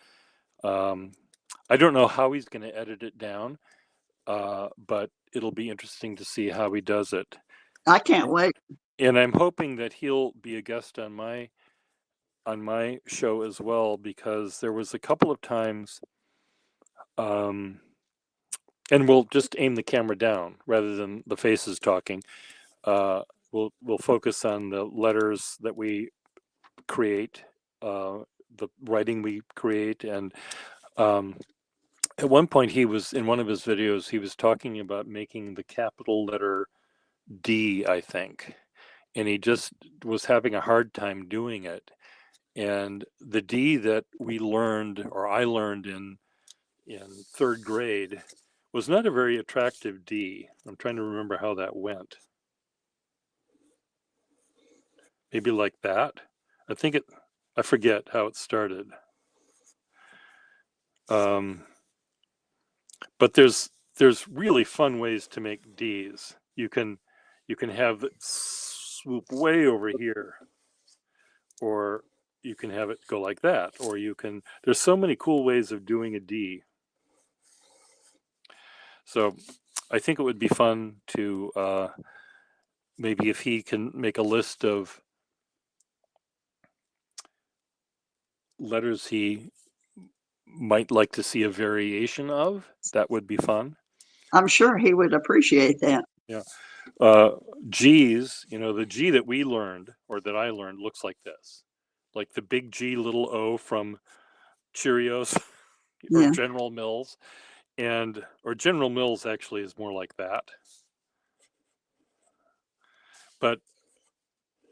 I don't know how he's going to edit it down, but it'll be interesting to see how he does it. I can't wait. And I'm hoping that he'll be a guest on my show as well, because there was a couple of times, and we'll just aim the camera down rather than the faces talking. We'll focus on the letters that we create, the writing we create, and at one point he was in one of his videos. He was talking about making the capital letter D, I think, and he just was having a hard time doing it. And the D that we learned, or I learned in third grade, was not a very attractive D. I'm trying to remember how that went. Maybe like that. I forget how it started. But there's really fun ways to make Ds. You can have it swoop way over here, or you can have it go like that, or there's so many cool ways of doing a D. So I think it would be fun to maybe if he can make a list of letters he might like to see a variation of, that would be fun. I'm sure he would appreciate that. Yeah. G's, the G that we learned, or that I learned, looks like this. Like the big G, little O from Cheerios or Yeah. General Mills. Or General Mills actually is more like that. But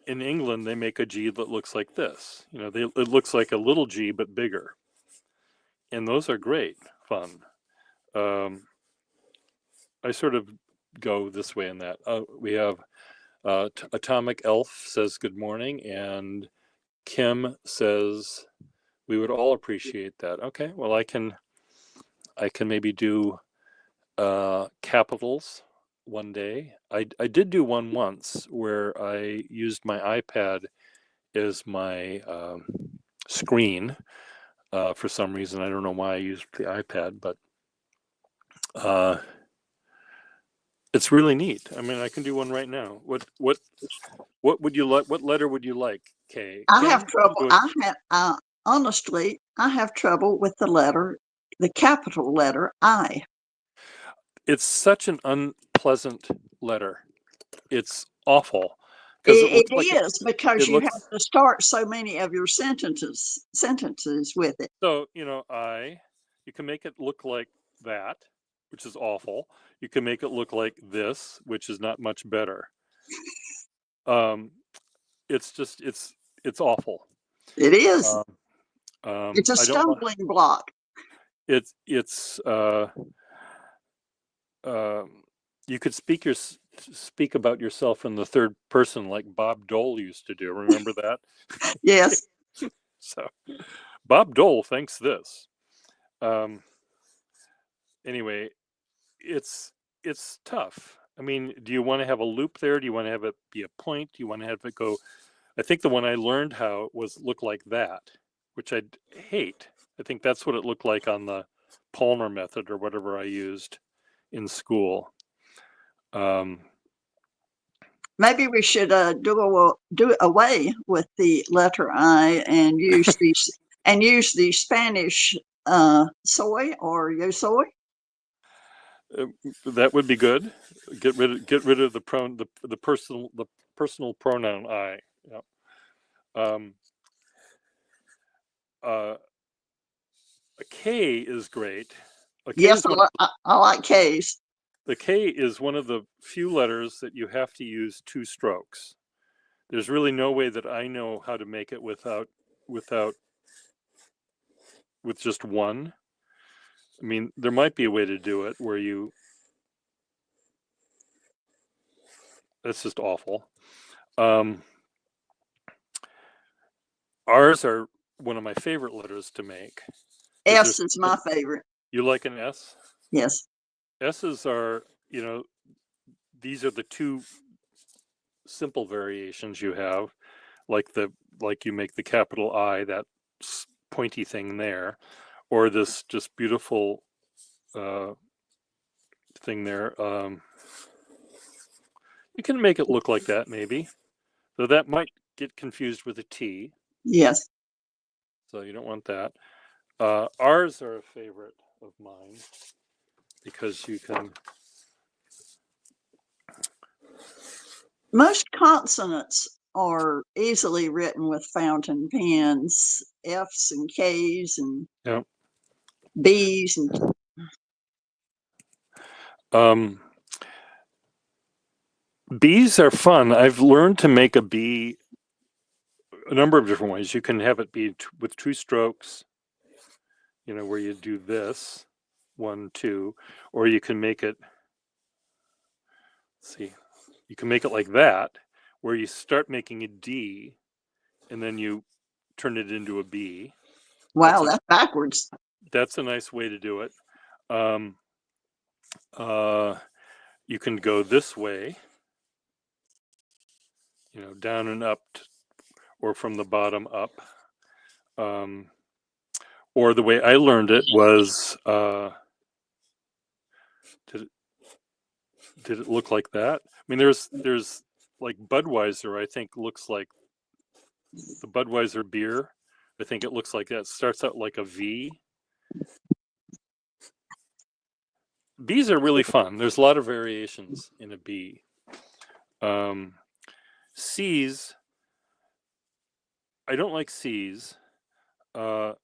in England, they make a G that looks like this. It looks like a little G, but bigger. And those are great fun. I sort of go this way in that. We have Atomic Elf says good morning, and Kim says we would all appreciate that. Okay, well I can maybe do capitals one day. I did do one once where I used my iPad as my screen for some reason. I don't know why I used the iPad, but it's really neat. I mean, I can do one right now. What would you like? What letter would you like? K. I have trouble. Honestly, I have trouble with the capital letter I. It's such an unpleasant letter. It's awful. It is because you have to start so many of your sentences with it. So, you can make it look like that, which is awful. You can make it look like this, which is not much better. It's just, it's awful. It is. It's a stumbling block. You could speak about yourself in the third person like Bob Dole used to do. Remember that? Yes. So Bob Dole thinks this. Anyway, it's tough. I mean, do you want to have a loop there? Do you want to have it be a point? Do you want to have it go? I think the one I learned how was look like that, which I hate. I think that's what it looked like on the Palmer method or whatever I used in school. Maybe we should do away with the letter I and use the Spanish soy or yo soy. That would be good. Get rid of the personal pronoun I. Yeah. A K is great. Yes, I like K's. The K is one of the few letters that you have to use 2 strokes. There's really no way that I know how to make it with just one. I mean, there might be a way to do it where that's just awful. R's are one of my favorite letters to make. S is my favorite. You like an S? Yes. S's are, these are the 2 simple variations you have, like you make the capital I, that pointy thing there, or this just beautiful thing there. You can make it look like that maybe, though that might get confused with a T. Yes. So you don't want that. R's are a favorite of mine because you can. Most consonants are easily written with fountain pens, F's and K's and Yeah. B's and B's are fun. I've learned to make a B a number of different ways. You can have it be with 2 strokes, where you do this 1, 2, or you can make it. Let's see, you can make it like that, where you start making a D, and then you turn it into a B. Wow, that's backwards. That's a nice way to do it. You can go this way, down and up, or from the bottom up. Or the way I learned it was, did it look like that? I mean, there's like Budweiser, I think looks like the Budweiser beer. I think it looks like that. It starts out like a V. B's are really fun. There's a lot of variations in a B. C's, I don't like C's, but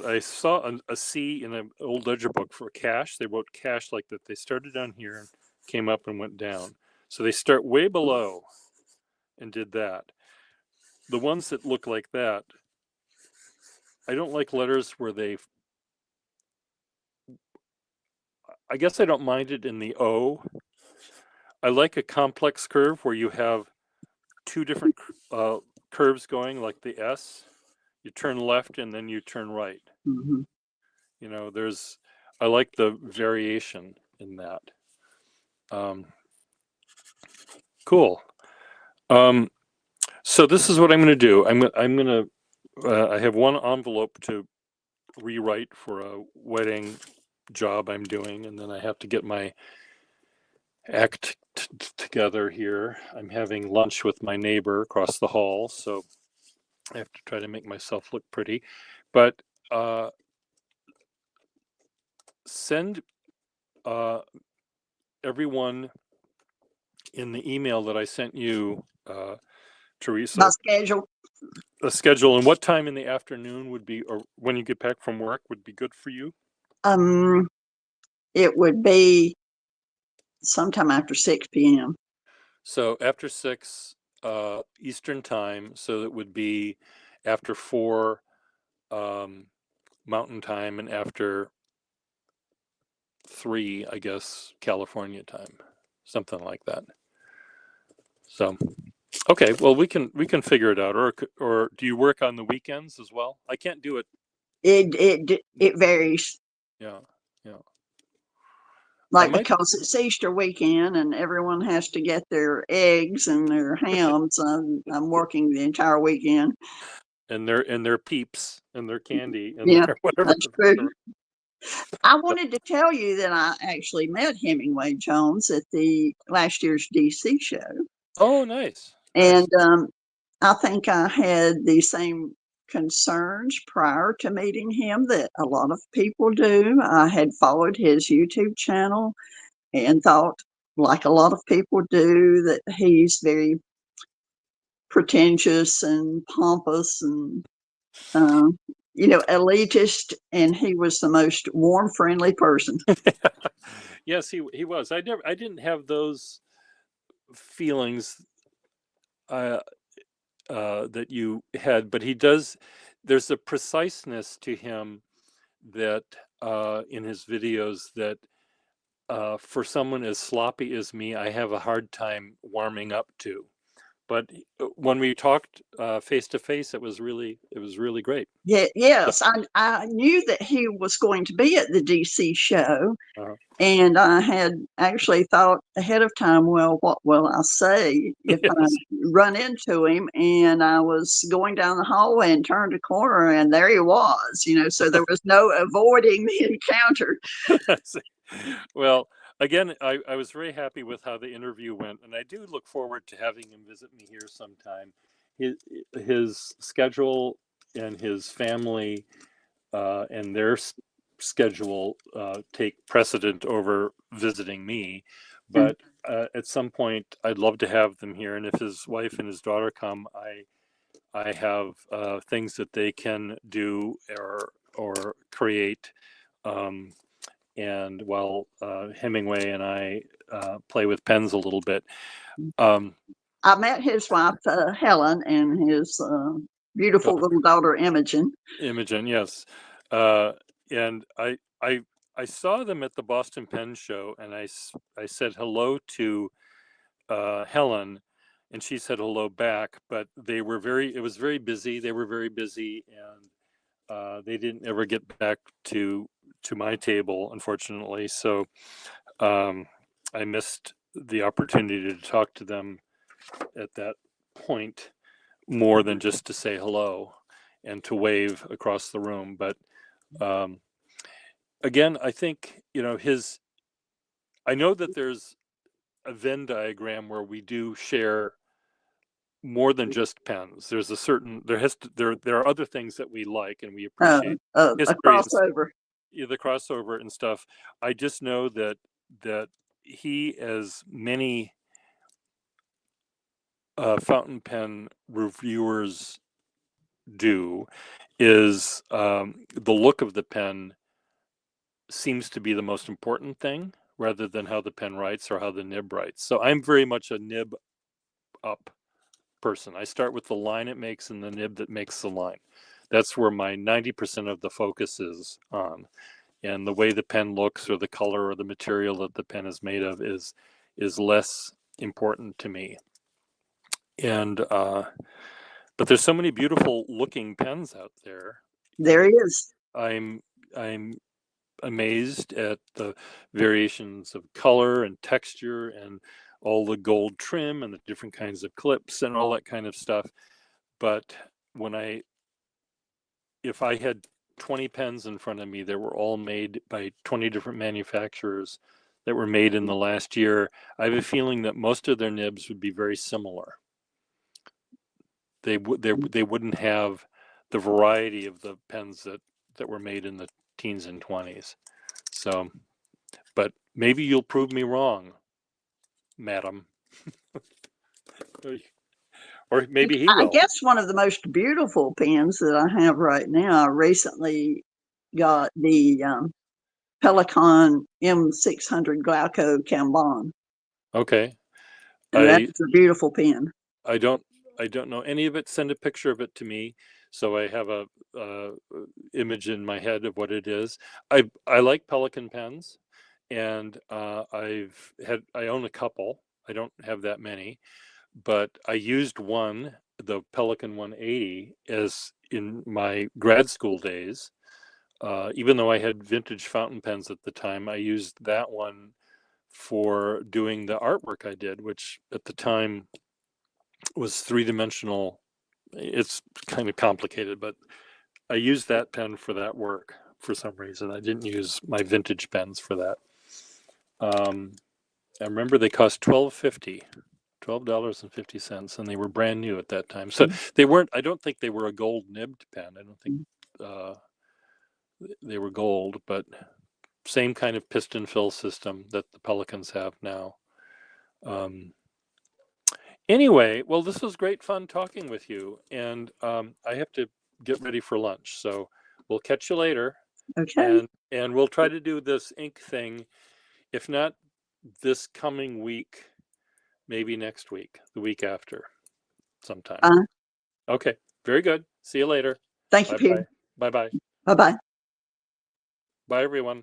I saw a C in an old ledger book for cash. They wrote cash like that. They started down here and came up and went down. So they start way below and did that. The ones that look like that, I don't like letters where I guess I don't mind it in the O. I like a complex curve where you have 2 different curves going, like the S. You turn left and then you turn right. Mm-hmm. I like the variation in that. Cool. So this is what I'm going to do. I have one envelope to rewrite for a wedding job I'm doing, and then I have to get my act together here. I'm having lunch with my neighbor across the hall, so I have to try to make myself look pretty. But send everyone in the email that I sent you, Teresa, My schedule. a schedule, and what time in the afternoon would be, or when you get back from work, would be good for you? It would be sometime after 6 p.m. So after 6 Eastern time, so it would be after 4 Mountain time and after 3, I guess, California time, something like that. So, okay, well, we can figure it out. Or do you work on the weekends as well? I can't do it. It varies. Yeah. like might, because it's Easter weekend and everyone has to get their eggs and their hams. I'm working the entire weekend. and their peeps and their candy and Yeah, their whatever. that's true. I So- wanted to tell you that I actually met Hemingway Jones at the last year's DC show. Oh, nice. And I think I had the same concerns prior to meeting him that a lot of people do. I had followed his YouTube channel and thought, like a lot of people do, that he's very pretentious and pompous and, elitist. And he was the most warm, friendly person. Yes, he was. I didn't have those feelings that you had, but he does. There's a preciseness to him that in his videos that for someone as sloppy as me, I have a hard time warming up to. But when we talked face to face, it was really great. Yeah, yes, I knew that he was going to be at the DC show, Uh-huh. and I had actually thought ahead of time, well, what will I say if I Yes. run into him? And I was going down the hallway and turned a corner, and there he was, so there was no avoiding the encounter. Well, again, I was very happy with how the interview went, and I do look forward to having him visit me here sometime. His schedule and his family and their schedule take precedent over visiting me, but at some point I'd love to have them here. And if his wife and his daughter come, I have things that they can do or create. And while Hemingway and I play with pens a little bit. I met his wife, Helen, and his beautiful little daughter, Imogen. Imogen, yes. And I saw them at the Boston Pen Show, and I said hello to Helen, and she said hello back, but it was very busy. They were very busy, and they didn't ever get back to my table, unfortunately. So I missed the opportunity to talk to them at that point more than just to say hello and to wave across the room. But again, I think, I know that there's a Venn diagram where we do share more than just pens. There's there are other things that we like and we appreciate. A crossover. The crossover and stuff. I just know that he, as many fountain pen reviewers do, is the look of the pen seems to be the most important thing rather than how the pen writes or how the nib writes. So I'm very much a nib up person. I start with the line it makes and the nib that makes the line. That's where my 90% of the focus is on. And the way the pen looks or the color or the material that the pen is made of is less important to me. And but there's so many beautiful looking pens out there. There he is. I'm amazed at the variations of color and texture and all the gold trim and the different kinds of clips and all that kind of stuff. But if I had 20 pens in front of me that were all made by 20 different manufacturers that were made in the last year, I have a feeling that most of their nibs would be very similar. They wouldn't have the variety of the pens that were made in the teens and 20s. So, but maybe you'll prove me wrong, madam. Or maybe he will. I guess one of the most beautiful pens that I have right now, I recently got the Pelikan M600 Glauco Kanban. Okay. That's a beautiful pen. I don't know any of it. Send a picture of it to me so I have a image in my head of what it is. I like Pelikan pens, and I own a couple. I don't have that many, but I used one, the Pelikan 180, as in my grad school days. Even though I had vintage fountain pens at the time, I used that one for doing the artwork I did, which at the time was three-dimensional. It's kind of complicated, but I used that pen for that work for some reason. I didn't use my vintage pens for that. I remember they cost $12.50, and they were brand new at that time. So they weren't, I don't think they were a gold nibbed pen. I don't think they were gold, but same kind of piston fill system that the Pelicans have now. Anyway, well, this was great fun talking with you, and I have to get ready for lunch, so we'll catch you later. Okay. And we'll try to do this ink thing, if not this coming week, maybe next week, the week after, sometime. Okay, very good. See you later. Thank you, Peter. Bye-bye. Bye-bye. Bye-bye. Bye, everyone.